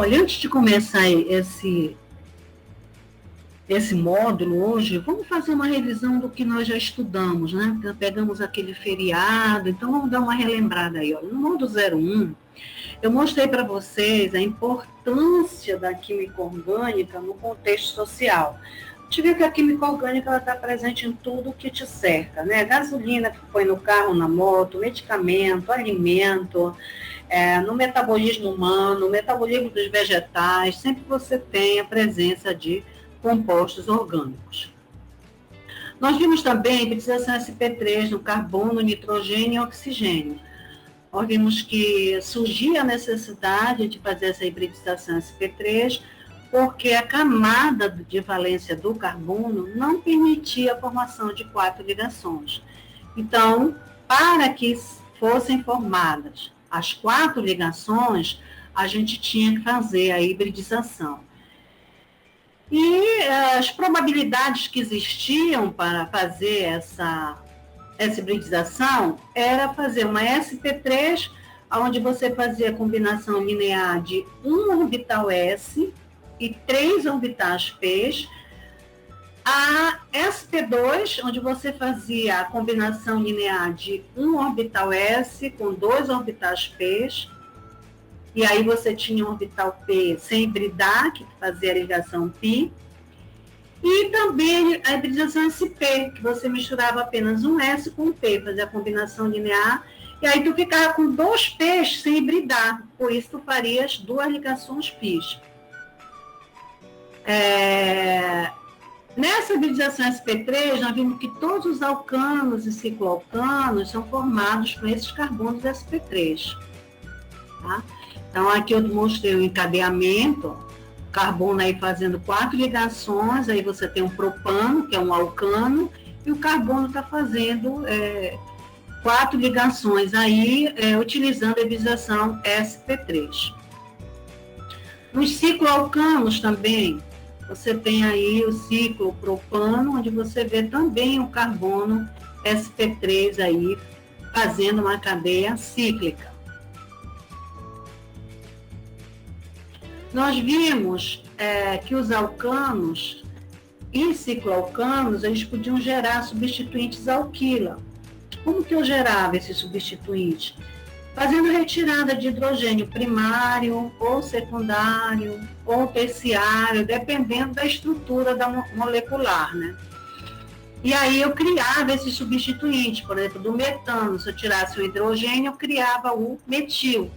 Olha, antes de começar esse módulo hoje, vamos fazer uma revisão do que nós já estudamos, né? Então, pegamos aquele feriado, então vamos dar uma relembrada aí. Olha, no módulo 01, eu mostrei para vocês a importância da química orgânica no contexto social. A gente vê que a química orgânica está presente em tudo que te cerca, né? Gasolina que põe no carro, na moto, medicamento, alimento, no metabolismo humano, no metabolismo dos vegetais, sempre você tem a presença de compostos orgânicos. Nós vimos também a hibridização sp3 no carbono, nitrogênio e oxigênio. Nós vimos que surgia a necessidade de fazer essa hibridização sp3 porque a camada de valência do carbono não permitia a formação de 4 ligações. Então, para que fossem formadas as 4 ligações, a gente tinha que fazer a hibridização. E as probabilidades que existiam para fazer essa hibridização era fazer uma sp3, onde você fazia a combinação linear de um orbital s e 3 orbitais p, a sp2, onde você fazia a combinação linear de um orbital s com 2 orbitais p, e aí você tinha um orbital P sem hibridar, que fazia a ligação π, e também a hibridização sp, que você misturava apenas um S com um P, fazia a combinação linear, e aí tu ficava com 2 P's sem hibridar, por isso tu farias 2 ligações π. Nessa hibridização sp3, nós vimos que todos os alcanos e cicloalcanos são formados com esses carbonos sp3, tá? Então, aqui eu mostrei o encadeamento, carbono aí fazendo 4 ligações, aí você tem um propano, que é um alcano, e o carbono está fazendo 4 ligações aí, utilizando a hibridização sp3. Nos cicloalcanos também, você tem aí o ciclo propano, onde você vê também o carbono sp3 aí, fazendo uma cadeia cíclica. Nós vimos que os alcanos e cicloalcanos, eles podiam gerar substituintes alquila. Como que eu gerava esses substituintes? Fazendo retirada de hidrogênio primário, ou secundário, ou terciário, dependendo da estrutura molecular, né? E aí eu criava esses substituintes, por exemplo, do metano, se eu tirasse o hidrogênio, eu criava o metil.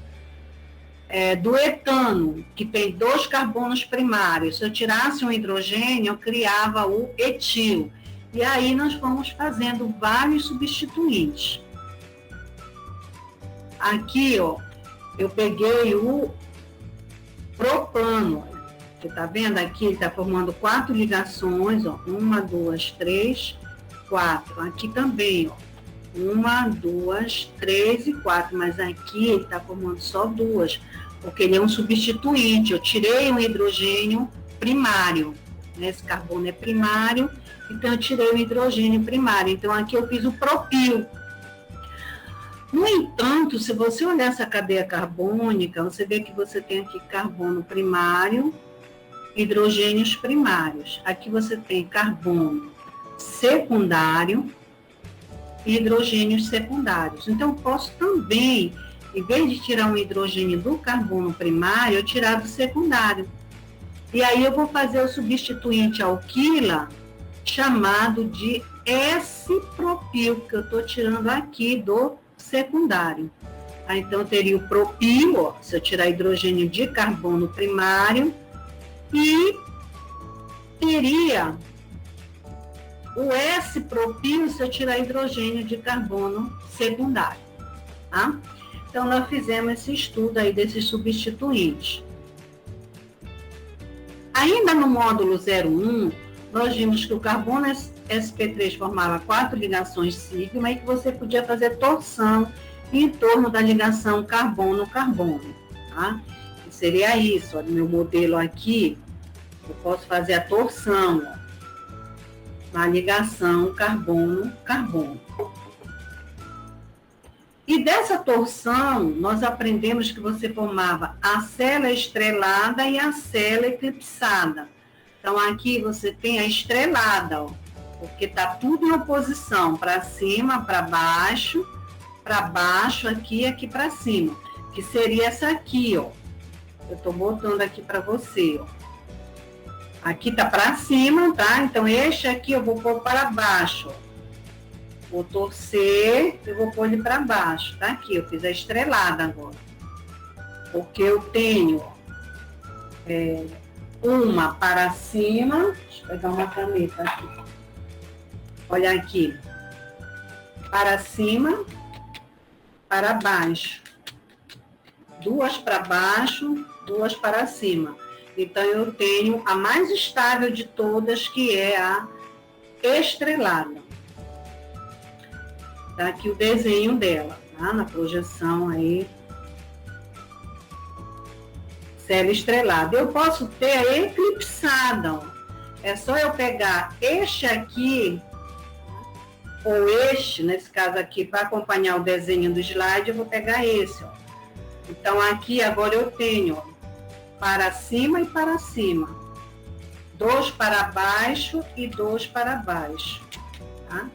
Do etano, que tem 2 carbonos primários, se eu tirasse um hidrogênio, eu criava o etil. E aí nós fomos fazendo vários substituintes. Aqui, ó, eu peguei o propano. Você está vendo aqui? Ele está formando 4 ligações, ó. 1, 2, 3, 4. Aqui também, ó. 1, 2, 3 e 4, mas aqui ele está formando só 2, porque ele é um substituinte. Eu tirei um hidrogênio primário, né? Esse carbono é primário, então eu tirei o hidrogênio primário. Então aqui eu fiz o propil. No entanto, se você olhar essa cadeia carbônica, você vê que você tem aqui carbono primário, hidrogênios primários. Aqui você tem carbono secundário, hidrogênios secundários. Então, eu posso também, em vez de tirar um hidrogênio do carbono primário, eu tirar do secundário. E aí eu vou fazer o substituinte alquila, chamado de S-propil, que eu estou tirando aqui do secundário. Então, eu teria o propil, ó, se eu tirar hidrogênio de carbono primário, e teria o S-propil se eu tirar hidrogênio de carbono secundário, tá? Então, nós fizemos esse estudo aí desses substituintes. Ainda no módulo 01, nós vimos que o carbono sp3 formava 4 ligações sigma e que você podia fazer torção em torno da ligação carbono-carbono, tá? Que seria isso, ó, no meu modelo aqui, eu posso fazer a torção, ó, na ligação carbono-carbono. E dessa torção, nós aprendemos que você formava a célula estrelada e a célula eclipsada. Então, aqui você tem a estrelada, ó, porque está tudo em oposição, para cima, para baixo aqui e aqui para cima, que seria essa aqui, ó. Eu estou botando aqui para você, ó. Aqui está para cima, tá? Então, este aqui eu vou pôr para baixo, ó. Vou torcer, eu vou pôr ele para baixo, tá? Aqui, eu fiz a estrelada agora. Porque eu tenho uma para cima, deixa eu pegar uma caneta aqui. Olha aqui. Para cima, para baixo. Duas para baixo, duas para cima. Então, eu tenho a mais estável de todas, que é a estrelada. Tá aqui o desenho dela, tá? Na projeção aí. Célula estrelada. Eu posso ter a eclipsada, ó. É só eu pegar este aqui, ou este, nesse caso aqui, para acompanhar o desenho do slide, eu vou pegar esse, ó. Então, aqui agora eu tenho, ó, para cima e para cima. 2 para baixo e 2 para baixo, tá?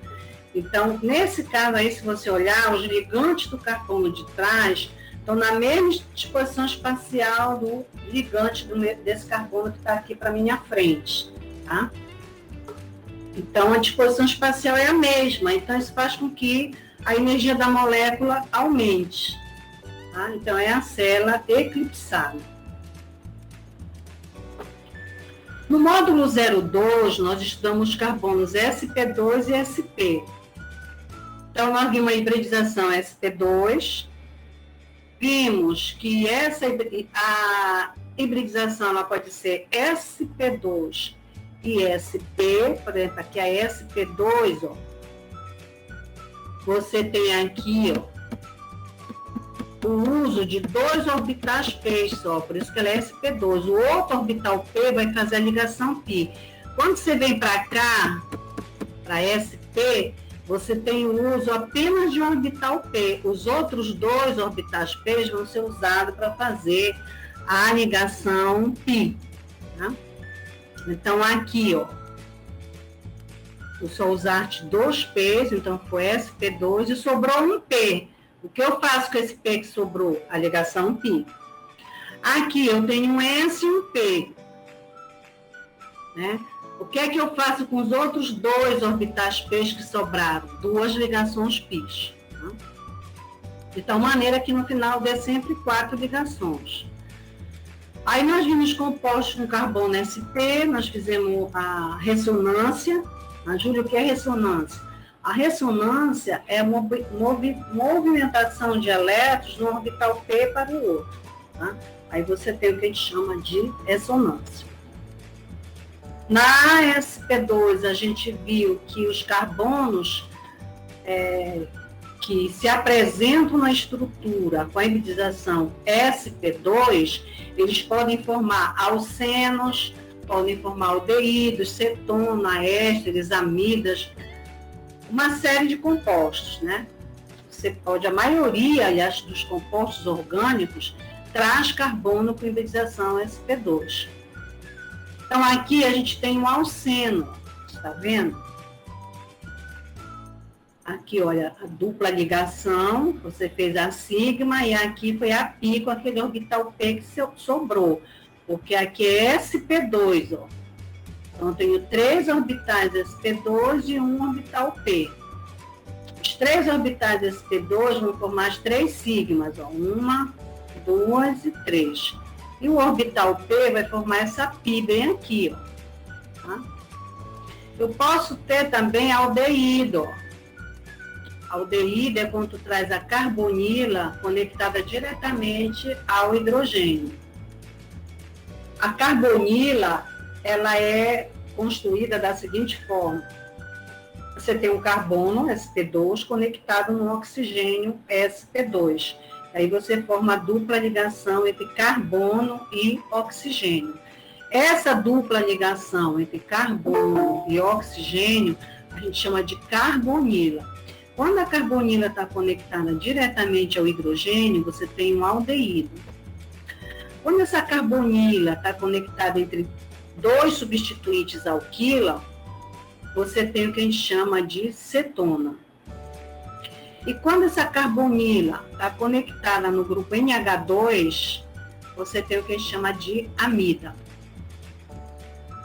Então, nesse caso aí, se você olhar, os ligantes do carbono de trás estão na mesma disposição espacial do ligante desse carbono que está aqui para minha frente, tá? Então, a disposição espacial é a mesma. Então, isso faz com que a energia da molécula aumente, tá? Então, é a célula eclipsada. No módulo 02, nós estudamos carbonos sp2 e sp. Então, nós vimos a hibridização sp2, vimos que a hibridização ela pode ser sp2 e sp, por exemplo, aqui a sp2, ó, você tem aqui, ó, o uso de 2 orbitais P só, por isso que ela é sp2. O outro orbital P vai fazer a ligação π. Quando você vem para cá, para sp, você tem o uso apenas de um orbital P. Os outros 2 orbitais P vão ser usados para fazer a ligação π. Tá? Então, aqui, ó, eu só usar 2 P's, então foi sp2 e sobrou um P. O que eu faço com esse P que sobrou? A ligação π. Aqui eu tenho um S e um P, né? O que é que eu faço com os outros 2 orbitais P que sobraram? 2 ligações π. Tá? De tal maneira que no final dê sempre 4 ligações. Aí nós vimos compostos com carbono sp, nós fizemos a ressonância. A Júlia, o que é ressonância? A ressonância é a movimentação de elétrons de um orbital P para o outro. Tá? Aí você tem o que a gente chama de ressonância. Na sp2, a gente viu que os carbonos que se apresentam na estrutura com a hibridização sp2, eles podem formar alcenos, podem formar aldeídos, cetona, ésteres, amidas, uma série de compostos, né? Você pode, a maioria, aliás, dos compostos orgânicos traz carbono com hibridização sp2. Então, aqui a gente tem um alceno, está vendo? Aqui, olha, a dupla ligação, você fez a sigma, e aqui foi a π com aquele orbital P que sobrou, porque aqui é sp2, ó. Então, eu tenho 3 orbitais sp2 e um orbital P. Os 3 orbitais sp2 vão formar as 3 sigmas, ó. 1, 2 e 3. E o orbital P vai formar essa π bem aqui, ó. Tá? Eu posso ter também aldeído, ó. Aldeído é quando tu traz a carbonila conectada diretamente ao hidrogênio. A carbonila, ela é construída da seguinte forma. Você tem um carbono, sp2, conectado no oxigênio, sp2. Aí você forma a dupla ligação entre carbono e oxigênio. Essa dupla ligação entre carbono e oxigênio, a gente chama de carbonila. Quando a carbonila está conectada diretamente ao hidrogênio, você tem um aldeído. Quando essa carbonila está conectada entre dois substituintes alquila, você tem o que a gente chama de cetona. E quando essa carbonila está conectada no grupo NH2, você tem o que a gente chama de amida.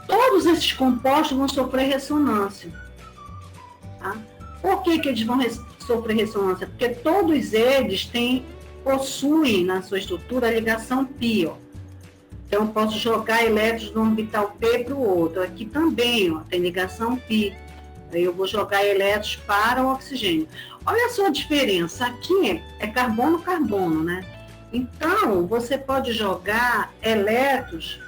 Todos esses compostos vão sofrer ressonância. Tá? Por que eles vão sofrer ressonância? Porque todos eles possuem na sua estrutura a ligação π. Ó. Então, eu posso jogar elétrons de um orbital P para o outro. Aqui também ó, tem ligação π. Aí eu vou jogar elétrons para o oxigênio. Olha só a diferença. Aqui é carbono-carbono, né? Então, você pode jogar elétrons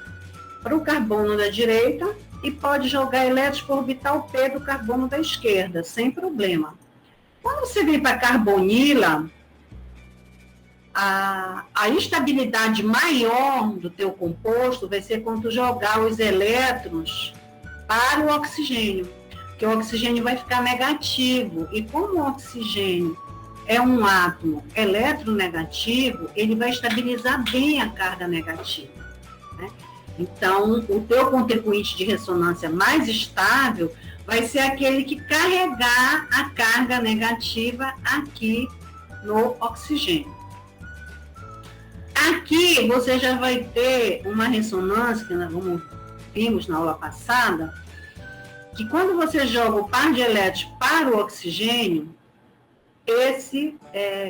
para o carbono da direita e pode jogar elétrons para o orbital P do carbono da esquerda, sem problema. Quando você vem para a carbonila, a instabilidade maior do teu composto vai ser quando tu jogar os elétrons para o oxigênio, porque o oxigênio vai ficar negativo, e como o oxigênio é um átomo eletronegativo, ele vai estabilizar bem a carga negativa, né? Então, o teu contribuinte de ressonância mais estável vai ser aquele que carregar a carga negativa aqui no oxigênio. Aqui você já vai ter uma ressonância, que nós vimos na aula passada, que quando você joga o par de elétrons para o oxigênio, esse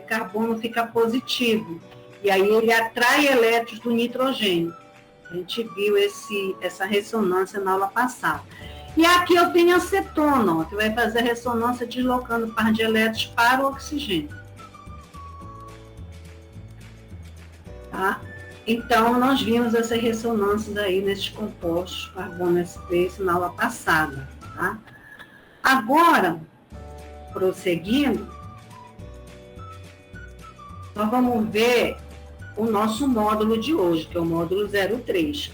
carbono fica positivo. E aí ele atrai elétrons do nitrogênio. A gente viu essa ressonância na aula passada. E aqui eu tenho a cetona, ó, que vai fazer a ressonância deslocando o par de elétrons para o oxigênio. Tá? Então, nós vimos essa ressonância daí nesses compostos carbono sp na aula passada. Tá? Agora, prosseguindo, nós vamos ver o nosso módulo de hoje, que é o módulo 03.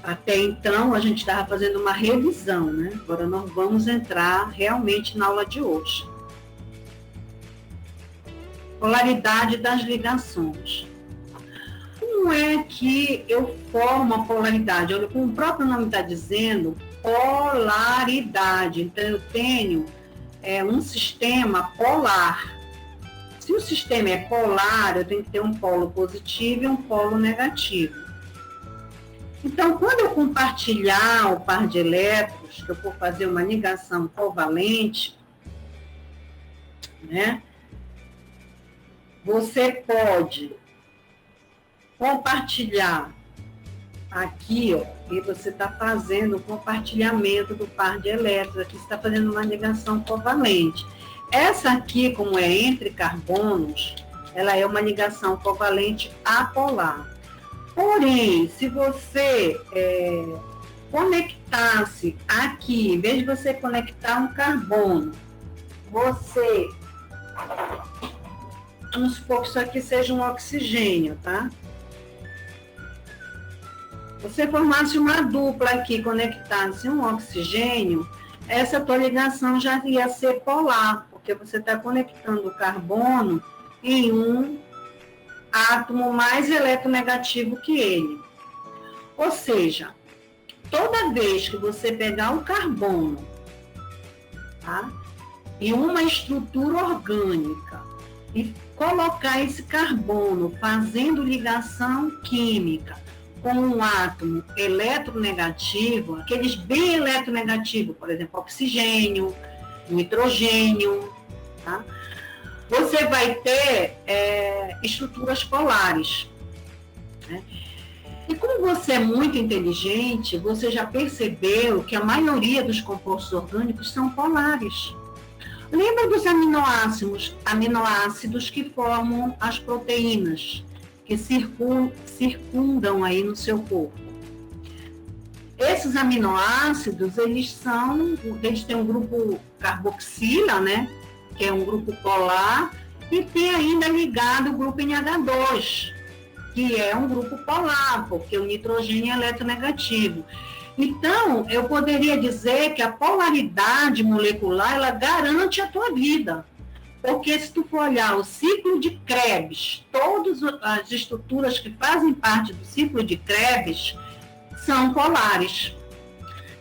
Até então, a gente estava fazendo uma revisão, né? Agora nós vamos entrar realmente na aula de hoje. Polaridade das ligações. Como é que eu formo a polaridade? Olha, como o próprio nome está dizendo, polaridade. Então, eu tenho um sistema polar. Se o sistema é polar, eu tenho que ter um polo positivo e um polo negativo. Então, quando eu compartilhar o par de elétrons, que eu for fazer uma ligação covalente, né, você pode compartilhar aqui, ó, e você está fazendo o compartilhamento do par de elétrons, aqui você está fazendo uma ligação covalente. Essa aqui, como é entre carbonos, ela é uma ligação covalente apolar. Porém, se você conectasse aqui, em vez de você conectar um carbono, vamos supor que isso aqui seja um oxigênio, tá? Você formasse uma dupla aqui, conectasse um oxigênio, essa tua ligação já ia ser polar, porque você está conectando o carbono em um átomo mais eletronegativo que ele. Ou seja, toda vez que você pegar o carbono, tá, em uma estrutura orgânica e colocar esse carbono fazendo ligação química com um átomo eletronegativo, aqueles bem eletronegativos, por exemplo, oxigênio, nitrogênio, tá? Você vai ter estruturas polares, né? E como você é muito inteligente, você já percebeu que a maioria dos compostos orgânicos são polares. Lembra dos aminoácidos que formam as proteínas, que circundam aí no seu corpo. Esses aminoácidos, eles têm um grupo carboxila, né? Que é um grupo polar, e tem ainda ligado o grupo NH2, que é um grupo polar, porque o nitrogênio é eletronegativo. Então, eu poderia dizer que a polaridade molecular, ela garante a tua vida. Porque se tu for olhar o ciclo de Krebs, todas as estruturas que fazem parte do ciclo de Krebs são polares.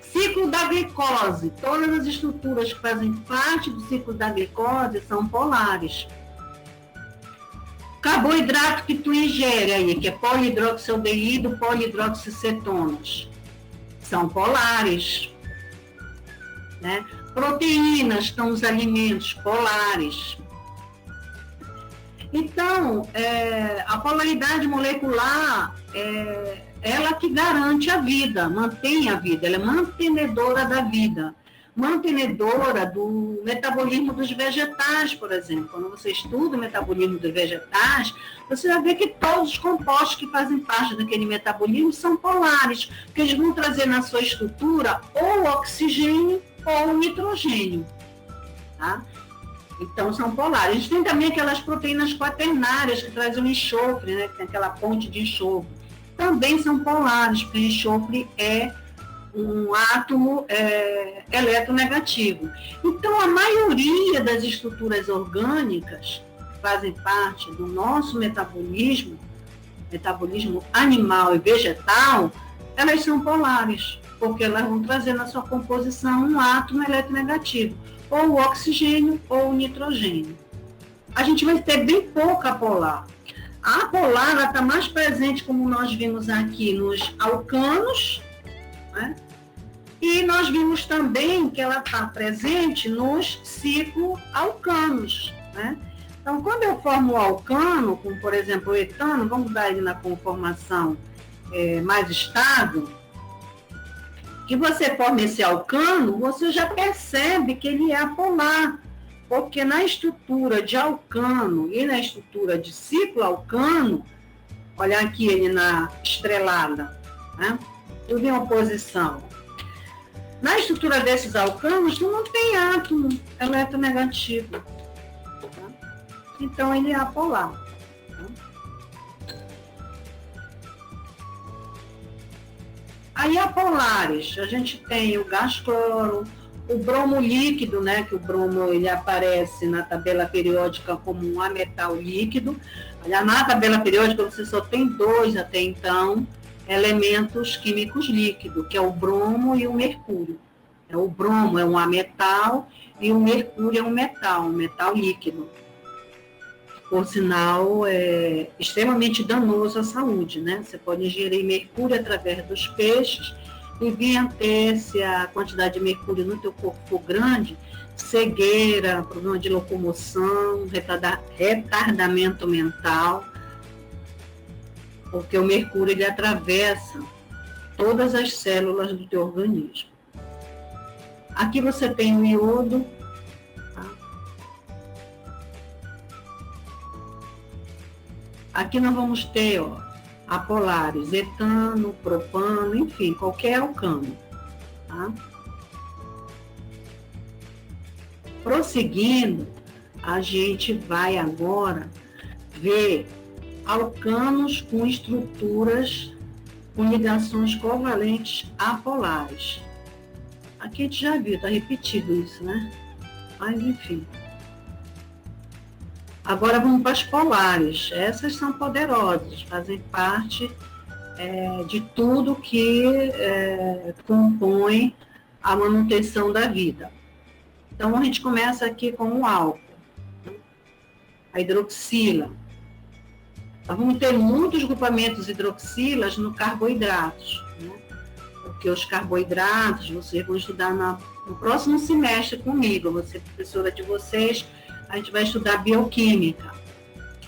Ciclo da glicose, todas as estruturas que fazem parte do ciclo da glicose são polares. Carboidrato que tu ingere aí, que é polihidroxialdeído, polihidroxicetonas, são polares. Né? Proteínas são os alimentos polares. Então, a polaridade molecular ela que garante a vida, mantém a vida, ela é mantenedora da vida, mantenedora do metabolismo dos vegetais, por exemplo. Quando você estuda o metabolismo dos vegetais, você vai ver que todos os compostos que fazem parte daquele metabolismo são polares, porque eles vão trazer na sua estrutura ou oxigênio ou nitrogênio, tá? Então, são polares. A gente tem também aquelas proteínas quaternárias que trazem o enxofre, né? Que tem aquela ponte de enxofre. Também são polares, porque o enxofre é um átomo eletronegativo. Então, a maioria das estruturas orgânicas que fazem parte do nosso metabolismo animal e vegetal, elas são polares, porque elas vão trazer na sua composição um átomo eletronegativo, ou o oxigênio ou o nitrogênio. A gente vai ter bem pouca polar. A polar está mais presente, como nós vimos aqui, nos alcanos, né? E nós vimos também que ela está presente nos cicloalcanos, né? Então, quando eu formo o alcano, como por exemplo o etano, vamos dar ele na conformação mais estável, que você forma esse alcano, você já percebe que ele é apolar, porque na estrutura de alcano e na estrutura de cicloalcano, olha aqui ele na estrelada, né? Tudo em oposição. Na estrutura desses alcanos, tu não tem átomo eletronegativo. Tá? Então, ele é apolar. Tá? Aí, apolares, a gente tem o gás cloro, o bromo líquido, né, que o bromo ele aparece na tabela periódica como um ametal líquido. Na tabela periódica você só tem 2 até então elementos químicos líquidos, que é o bromo e o mercúrio. O bromo é um ametal e o mercúrio é um metal líquido. Por sinal, é extremamente danoso à saúde, né? Você pode ingerir mercúrio através dos peixes e vir a ter, se a quantidade de mercúrio no teu corpo for grande, cegueira, problema de locomoção, retardamento mental, porque o mercúrio ele atravessa todas as células do teu organismo. Aqui você tem o iodo, tá? Aqui nós vamos ter, ó, apolares, etano, propano, enfim, qualquer alcano. Tá? Prosseguindo, a gente vai agora ver alcanos com estruturas com ligações covalentes apolares. Aqui a gente já viu, está repetido isso, né? Mas enfim. Agora vamos para as polares. Essas são poderosas, fazem parte de tudo que compõe a manutenção da vida. Então a gente começa aqui com o álcool, a hidroxila. Nós vamos ter muitos grupamentos hidroxilas no carboidratos, né? Porque os carboidratos vocês vão estudar no próximo semestre comigo, você professora de vocês, a gente vai estudar bioquímica.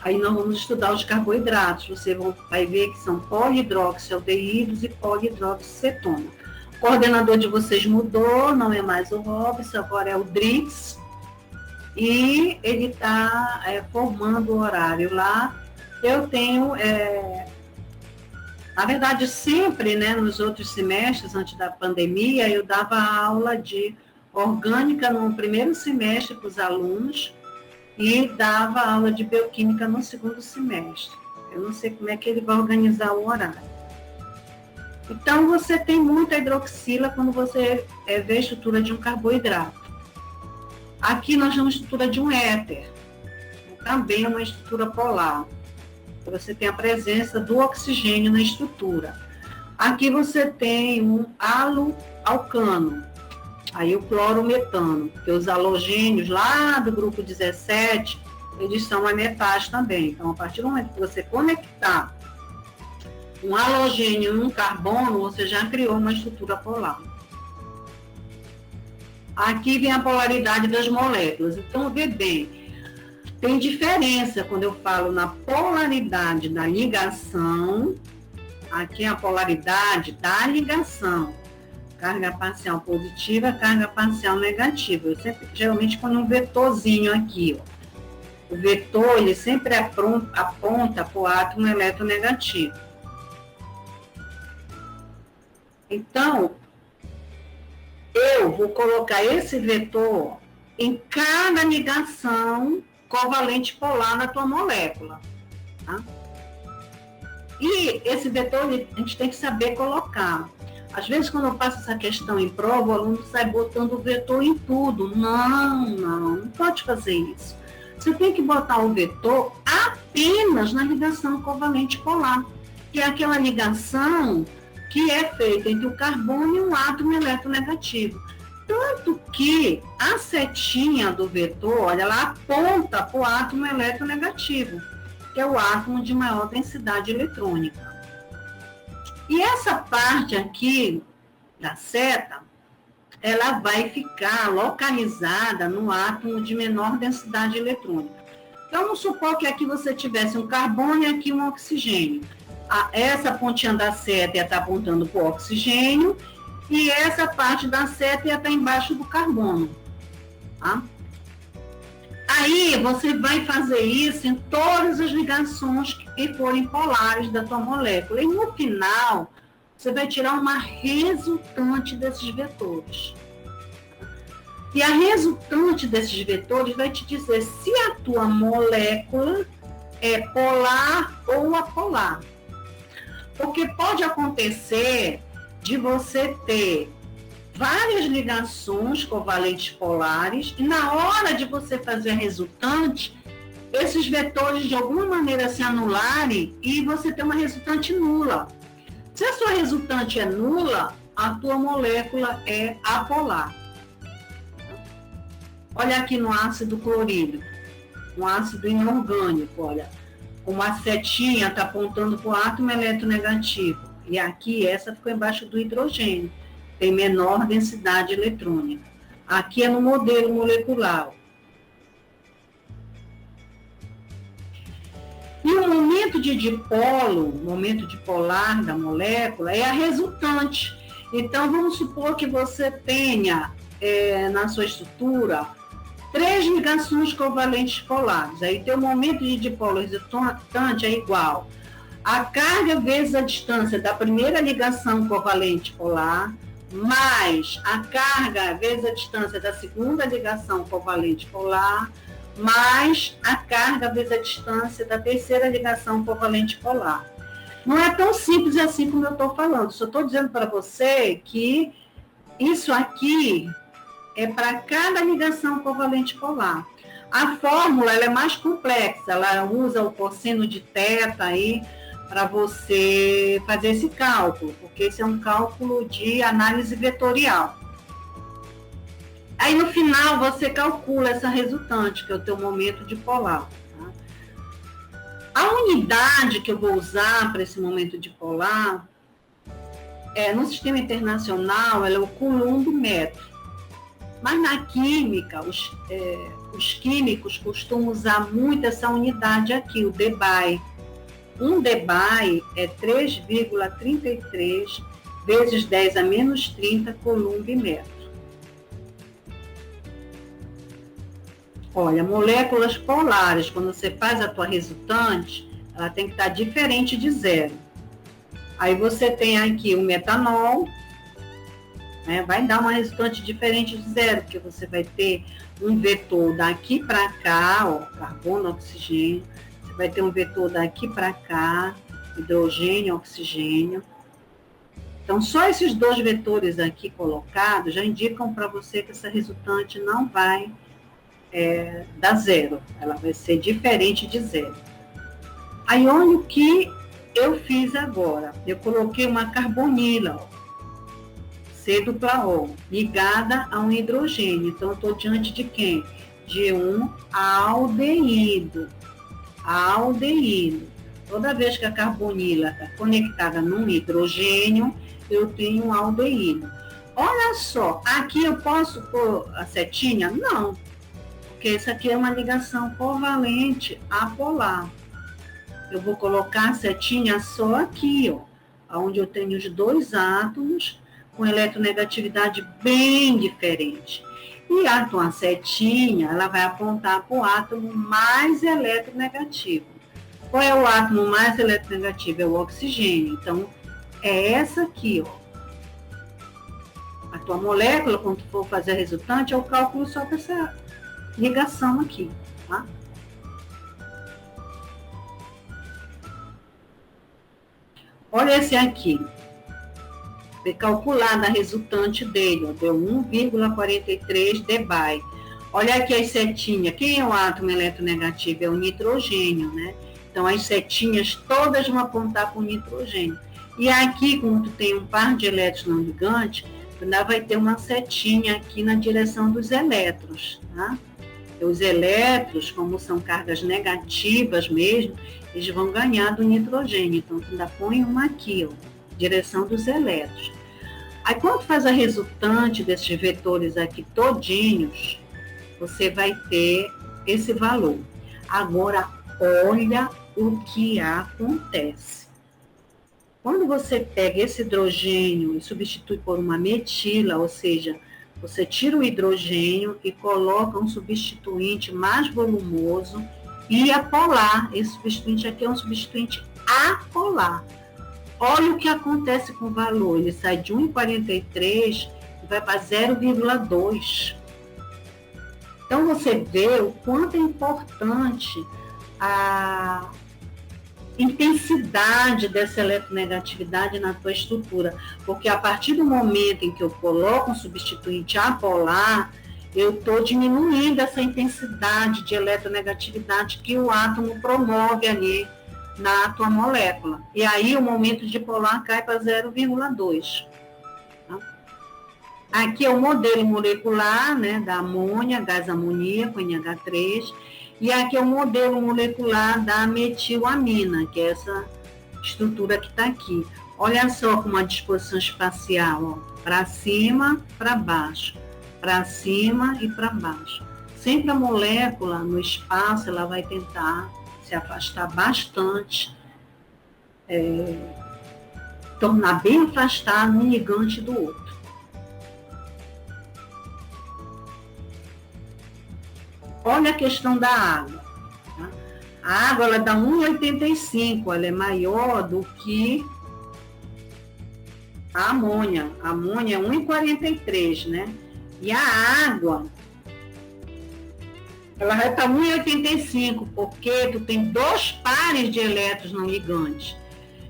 Aí nós vamos estudar os carboidratos, você vai ver que são polihidroxialdeídos e polihidroxicetona. O coordenador de vocês mudou, não é mais o Robson, agora é o Drix, e ele está formando o horário lá. Eu tenho, na verdade, sempre, né, nos outros semestres, antes da pandemia, eu dava aula de orgânica no primeiro semestre para os alunos e dava aula de bioquímica no segundo semestre. Eu não sei como é que ele vai organizar o horário. Então, você tem muita hidroxila quando você vê a estrutura de um carboidrato. Aqui nós temos a estrutura de um éter, também é uma estrutura polar. Você tem a presença do oxigênio na estrutura. Aqui você tem um haloalcano, aí o clorometano, porque os halogênios lá do grupo 17, eles são anetais também. Então, a partir do momento que você conectar um halogênio e um carbono, você já criou uma estrutura polar. Aqui vem a polaridade das moléculas. Então, vê bem, tem diferença quando eu falo na polaridade da ligação. Aqui é a polaridade da ligação. Carga parcial positiva, carga parcial negativa. Eu sempre, geralmente, quando um vetorzinho aqui, ó, o vetor, ele sempre aponta para o átomo eletronegativo. Então, eu vou colocar esse vetor em cada ligação covalente polar na tua molécula. Tá? E esse vetor, a gente tem que saber colocar. Às vezes, quando eu faço essa questão em prova, o aluno sai botando o vetor em tudo. Não pode fazer isso. Você tem que botar o vetor apenas na ligação covalente polar, que é aquela ligação que é feita entre o carbono e um átomo eletronegativo. Tanto que a setinha do vetor, olha, ela aponta para o átomo eletronegativo, que é o átomo de maior densidade eletrônica. E essa parte aqui da seta, ela vai ficar localizada no átomo de menor densidade eletrônica. Então, vamos supor que aqui você tivesse um carbono e aqui um oxigênio. Essa pontinha da seta ia estar apontando para o oxigênio e essa parte da seta ia estar embaixo do carbono. Tá? Aí você vai fazer isso em todas as ligações que forem polares da tua molécula. E no final, você vai tirar uma resultante desses vetores. E a resultante desses vetores vai te dizer se a tua molécula é polar ou apolar. Porque pode acontecer de você ter várias ligações covalentes polares e na hora de você fazer a resultante, esses vetores de alguma maneira se anularem e você ter uma resultante nula. Se a sua resultante é nula, a tua molécula é apolar. Olha aqui no ácido clorídrico, um ácido inorgânico, olha. Uma setinha está apontando para o átomo eletronegativo. E aqui, essa ficou embaixo do hidrogênio. Tem menor densidade eletrônica. Aqui é no modelo molecular. E o momento de dipolo, o momento dipolar da molécula, é a resultante. Então, vamos supor que você tenha na sua estrutura 3 ligações covalentes polares. Aí, teu momento de dipolo resultante é igual a carga vezes a distância da primeira ligação covalente polar, mais a carga vezes a distância da segunda ligação covalente polar, mais a carga vezes a distância da terceira ligação covalente polar. Não é tão simples assim como eu estou falando. Só estou dizendo para você que isso aqui é para cada ligação covalente polar. A fórmula ela é mais complexa, ela usa o cosseno de θ aí para você fazer esse cálculo, porque esse é um cálculo de análise vetorial. Aí no final você calcula essa resultante, que é o teu momento dipolar. Tá? A unidade que eu vou usar para esse momento dipolar, no sistema internacional, ela é o Coulomb metro. Mas na química, os químicos costumam usar muito essa unidade aqui, o debye. Um debye é 3,33 vezes 10 a menos 30 Coulomb metro. Olha, moléculas polares, quando você faz a tua resultante, ela tem que estar diferente de zero. Aí você tem aqui o metanol, né, vai dar uma resultante diferente de zero, porque você vai ter um vetor daqui para cá, ó, carbono, oxigênio. Você vai ter um vetor daqui para cá, hidrogênio, oxigênio. Então, só esses dois vetores aqui colocados já indicam para você que essa resultante não vai dar zero, ela vai ser diferente de zero. Aí, olha o que eu fiz agora. Eu coloquei uma carbonila, C-O, ligada a um hidrogênio. Então, eu estou diante de quem? De um aldeído. Aldeído. Toda vez que a carbonila está conectada num hidrogênio, eu tenho um aldeído. Olha só, aqui eu posso pôr a setinha? Não, porque isso aqui é uma ligação covalente apolar. Eu vou colocar a setinha só aqui, ó, onde eu tenho os dois átomos com eletronegatividade bem diferente. E a setinha, ela vai apontar para o átomo mais eletronegativo. Qual é o átomo mais eletronegativo? É o oxigênio. Então, é essa aqui, ó. A tua molécula, quando for fazer a resultante, eu calculo só com essa ligação aqui, tá? Olha esse aqui. Foi calculada a resultante dele, ó, deu 1,43 dBi. Olha aqui as setinhas. Quem é o átomo eletronegativo? É o nitrogênio, né? Então, as setinhas todas vão apontar para o nitrogênio. E aqui, como tu tem um par de elétrons não ligantes, tu ainda vai ter uma setinha aqui na direção dos elétrons, tá? Os elétrons, como são cargas negativas mesmo, eles vão ganhar do nitrogênio. Então, tu ainda põe uma aqui, ó, direção dos elétrons. Aí, quando faz a resultante desses vetores aqui todinhos, você vai ter esse valor. Agora, olha o que acontece. Quando você pega esse hidrogênio e substitui por uma metila, ou seja, você tira o hidrogênio e coloca um substituinte mais volumoso e apolar. Esse substituinte aqui é um substituinte apolar. Olha o que acontece com o valor. Ele sai de 1,43 e vai para 0,2. Então, você vê o quanto é importante a intensidade dessa eletronegatividade na tua estrutura, porque a partir do momento em que eu coloco um substituinte apolar, eu estou diminuindo essa intensidade de eletronegatividade que o átomo promove ali na tua molécula. E aí o momento dipolar cai para 0,2. Tá? Aqui é o modelo molecular, né, da amônia, gás amoníaco, NH3, e aqui é o modelo molecular da metilamina, que é essa estrutura que está aqui. Olha só como a disposição espacial, para cima, para baixo, para cima e para baixo. Sempre a molécula no espaço, ela vai tentar se afastar bastante, tornar bem afastado um ligante do outro. Olha a questão da água. Tá? A água, ela dá 1,85, ela é maior do que a amônia. A amônia é 1,43, né? E a água, ela vai para 1,85, porque tu tem dois pares de elétrons não ligantes.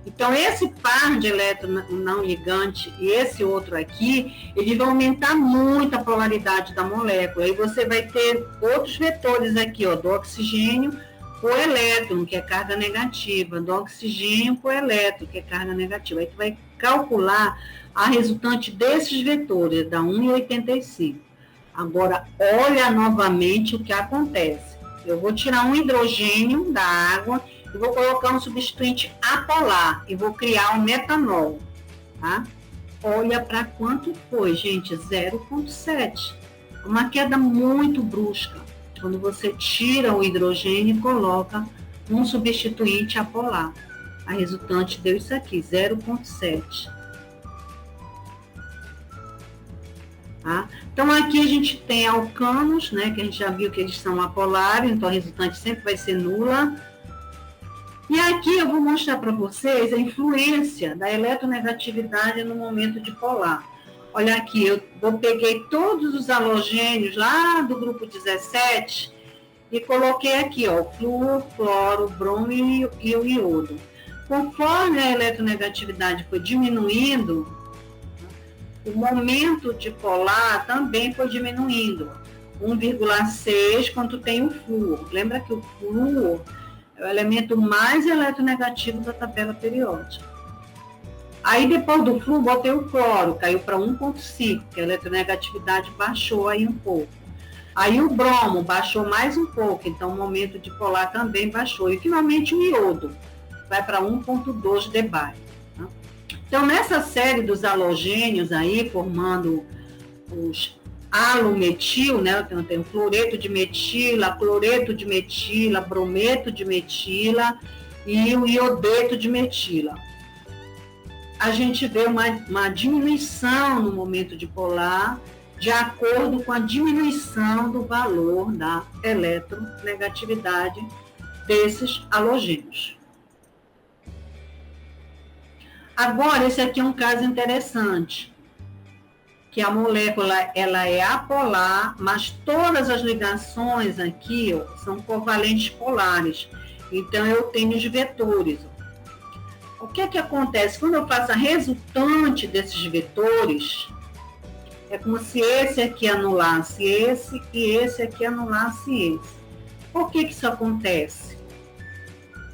Então, esse par de elétrons não ligante e esse outro aqui, eles vão aumentar muito a polaridade da molécula. E você vai ter outros vetores aqui, ó, do oxigênio por elétron, que é carga negativa, do oxigênio por elétron, que é carga negativa. Aí tu vai calcular a resultante desses vetores, dá 1,85. Agora, olha novamente o que acontece. Eu vou tirar um hidrogênio da água e vou colocar um substituinte apolar e vou criar um metanol, tá? Olha para quanto foi, gente, 0,7. Uma queda muito brusca. Quando você tira o hidrogênio e coloca um substituinte apolar. A resultante deu isso aqui, 0,7. Tá? Então, aqui a gente tem alcanos, né, que a gente já viu que eles são apolares, então a resultante sempre vai ser nula. E aqui eu vou mostrar para vocês a influência da eletronegatividade no momento dipolar. Olha aqui, eu peguei todos os halogênios lá do grupo 17 E coloquei aqui, ó, flúor, cloro, bromo e o iodo. Conforme a eletronegatividade foi diminuindo, o momento dipolar também foi diminuindo. 1,6 quando tem o flúor. Lembra que o flúor é o elemento mais eletronegativo da tabela periódica. Aí depois do flúor, botei o cloro, caiu para 1,5, que a eletronegatividade baixou aí um pouco. Aí o bromo baixou mais um pouco, então o momento dipolar também baixou. E finalmente o iodo vai para 1,2 dBi. Tá? Então nessa série dos halogênios aí, formando os alometil, né? Então, tem o fluoreto de metila, cloreto de metila, brometo de metila e o iodeto de metila. A gente vê uma diminuição no momento dipolar de acordo com a diminuição do valor da eletronegatividade desses halogênios. Agora, esse aqui é um caso interessante, que a molécula ela é apolar, mas todas as ligações aqui ó, são covalentes polares. Então, eu tenho os vetores. O que é que acontece? Quando eu faço a resultante desses vetores, é como se esse aqui anulasse esse e esse aqui anulasse esse. Por que isso acontece?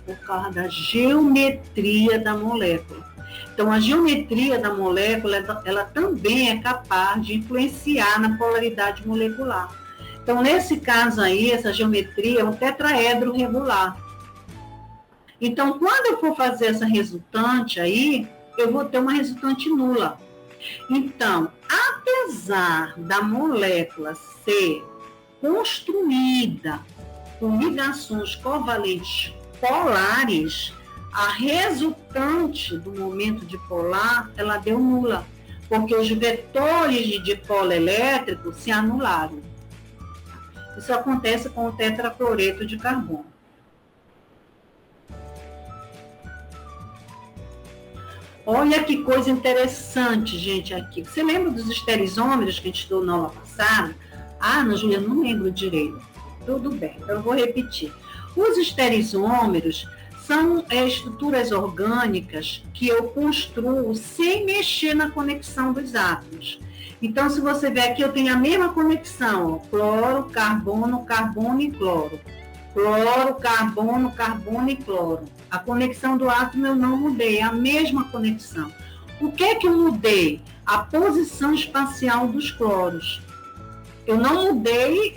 Por causa da geometria da molécula. Então, a geometria da molécula, ela também é capaz de influenciar na polaridade molecular. Então, nesse caso aí, essa geometria é um tetraedro regular. Então, quando eu for fazer essa resultante aí, eu vou ter uma resultante nula. Então, apesar da molécula ser construída com ligações covalentes polares, a resultante do momento dipolar, ela deu nula, porque os vetores de dipolo elétrico se anularam. Isso acontece com o tetracloreto de carbono. Olha que coisa interessante, gente, aqui. Você lembra dos esterizômeros que a gente estudou na aula passada? Ah, Ana Júlia, não lembro direito. Tudo bem, então eu vou repetir. Os esterizômeros são estruturas orgânicas que eu construo sem mexer na conexão dos átomos. Então, se você ver aqui, eu tenho a mesma conexão, ó, cloro, carbono, carbono e cloro. Cloro, carbono, carbono e cloro. A conexão do átomo eu não mudei, é a mesma conexão. O que é que eu mudei? A posição espacial dos cloros. Eu não mudei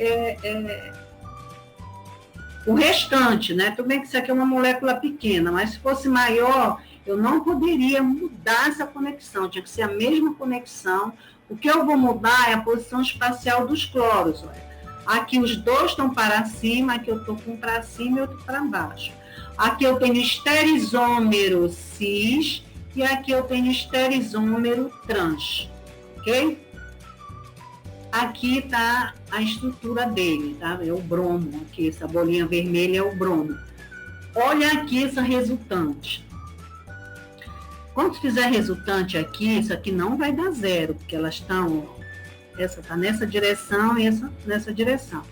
o restante, né? Tudo bem que isso aqui é uma molécula pequena, mas se fosse maior, eu não poderia mudar essa conexão, tinha que ser a mesma conexão. O que eu vou mudar é a posição espacial dos cloros. Olha. Aqui os dois estão para cima, aqui eu estou com um para cima e outro para baixo. Aqui eu tenho esterizômero cis e aqui eu tenho esterizômero trans, ok? Aqui está a estrutura dele, tá? É o bromo, aqui, essa bolinha vermelha é o bromo. Olha aqui essa resultante. Quando fizer resultante aqui, isso aqui não vai dar zero, porque elas estão, essa está nessa direção e essa nessa direção.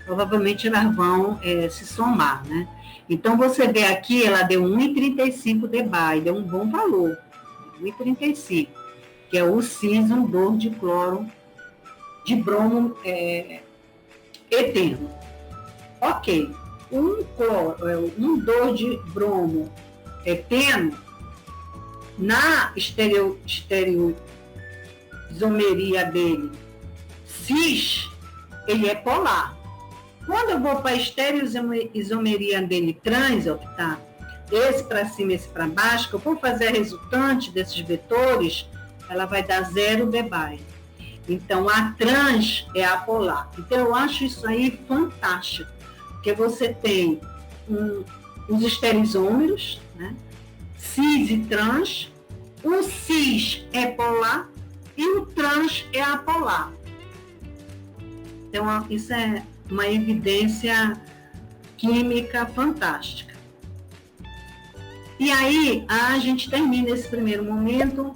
Provavelmente elas vão se somar, né? Então, você vê aqui, ela deu 1,35 dBi, deu um bom valor, 1,35, que é o cis-1,2 de cloro, de bromo eteno. Ok, 1,2 de bromo eteno, na estereoisomeria dele, cis, ele é polar. Quando eu vou para a estereoisomeria dele trans, ó, que está esse para cima e esse para baixo, que eu vou fazer a resultante desses vetores, ela vai dar 0 dBi. Então, a trans é a polar. Então, eu acho isso aí fantástico, porque você tem os esterizômeros, né? Cis e trans, o cis é polar e o trans é apolar. Então, isso é uma evidência química fantástica. E aí, a gente termina esse primeiro momento